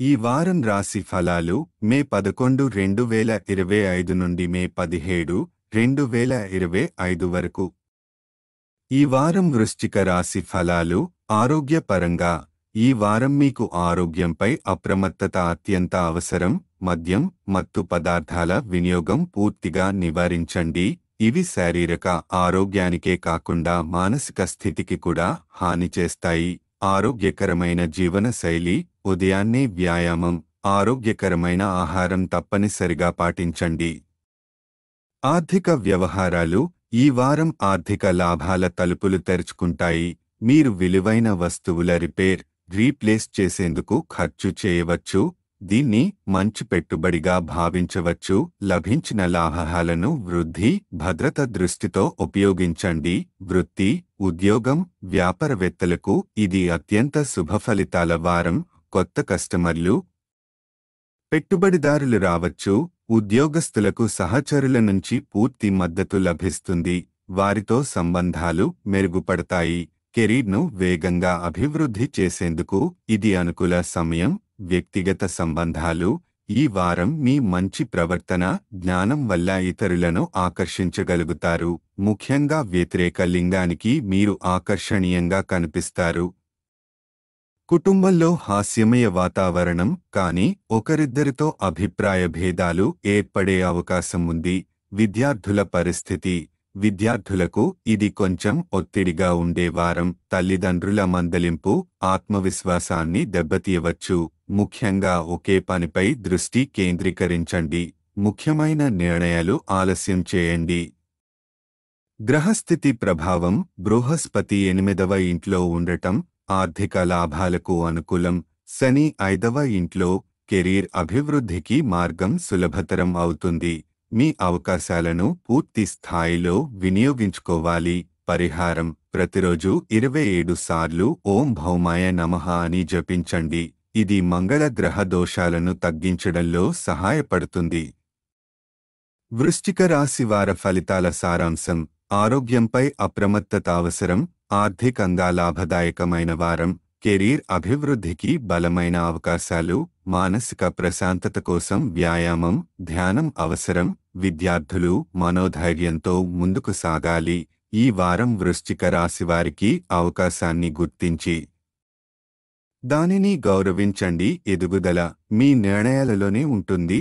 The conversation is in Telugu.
ఈ వారం రాశి ఫలాలు మే 11, 2025 నుండి మే 17, 2025 వరకు. ఈ వారం వృశ్చిక రాశి ఫలాలు ఆరోగ్యపరంగా. ఈ వారం మీకు ఆరోగ్యంపై అప్రమత్తత అత్యంత అవసరం. మద్యం, మత్తు పదార్థాల వినియోగం పూర్తిగా నివారించండి. ఇవి శారీరక ఆరోగ్యానికే కాకుండా మానసిక స్థితికి కూడా హాని చేస్తాయి. ఆరోగ్యకరమైన జీవనశైలి, ఉదయాన్నే వ్యాయామం, ఆరోగ్యకరమైన ఆహారం తప్పనిసరిగా పాటించండి. ఆర్థిక వ్యవహారాలు. ఈ వారం ఆర్థిక లాభాల తలుపులు తెరుచుకుంటాయి. మీరు విలువైన వస్తువుల రిపేర్, రీప్లేస్ చేసేందుకు ఖర్చు చేయవచ్చు. దీన్ని మంచి పెట్టుబడిగా భావించవచ్చు. లభించిన లాభాలను వృద్ధి, భద్రత దృష్టితో ఉపయోగించండి. వృత్తి, ఉద్యోగం, వ్యాపారవేత్తలకు ఇది అత్యంత శుభఫలితాల వారం. కొత్త కస్టమర్లు, పెట్టుబడిదారులు రావచ్చు. ఉద్యోగస్తులకు సహచరుల నుంచి పూర్తి మద్దతు లభిస్తుంది. వారితో సంబంధాలు మెరుగుపడతాయి. కెరీర్ను వేగంగా అభివృద్ధి చేసేందుకు ఇది అనుకూల సమయం. వ్యక్తిగత సంబంధాలు. ఈ వారం మీ మంచి ప్రవర్తన, జ్ఞానం వల్ల ఇతరులను ఆకర్షించగలుగుతారు. ముఖ్యంగా వ్యతిరేక లింగానికి మీరు ఆకర్షణీయంగా కనిపిస్తారు. కుటుంబంలో హాస్యమయ వాతావరణం, కానీ ఒకరిద్దరితో అభిప్రాయ భేదాలు ఏర్పడే అవకాశం ఉంది. విద్యార్థుల పరిస్థితి. విద్యార్థులకు ఇది కొంచెం ఒత్తిడిగా ఉండే వారం. తల్లిదండ్రుల మందలింపు ఆత్మవిశ్వాసాన్ని దెబ్బతీయవచ్చు. ముఖ్యంగా ఒకే పనిపై దృష్టి కేంద్రీకరించండి. ముఖ్యమైన నిర్ణయాలు ఆలస్యం చేయండి. గ్రహస్థితి ప్రభావం. బృహస్పతి 8వ ఇంట్లో ఉండటం ఆర్థిక లాభాలకు అనుకూలం. శని 5వ ఇంట్లో కెరీర్ అభివృద్ధికి మార్గం సులభతరం అవుతుంది. మీ అవకాశాలను పూర్తి స్థాయిలో వినియోగించుకోవాలి. పరిహారం. ప్రతిరోజు 27 సార్లు ఓం భౌమాయ నమః అని జపించండి. ఇది మంగళ గ్రహ దోషాలను తగ్గించడంలో సహాయపడుతుంది. వృశ్చిక రాశి వార ఫలితాల సారాంశం. ఆరోగ్యంపై అప్రమత్తత అవసరం. ఆర్థికంగా లాభదాయకమైన వారం. కెరీర్ అభివృద్ధికి బలమైన అవకాశాలు. మానసిక ప్రశాంతత కోసం వ్యాయామం, ధ్యానం అవసరం. విద్యార్థులు మనోధైర్యంతో ముందుకు సాగాలి. ఈ వారం వృశ్చిక రాశివారికి అవకాశాన్ని గుర్తించి దానిని గౌరవించండి. ఎదుగుదల మీ నిర్ణయాలలోనే ఉంటుంది.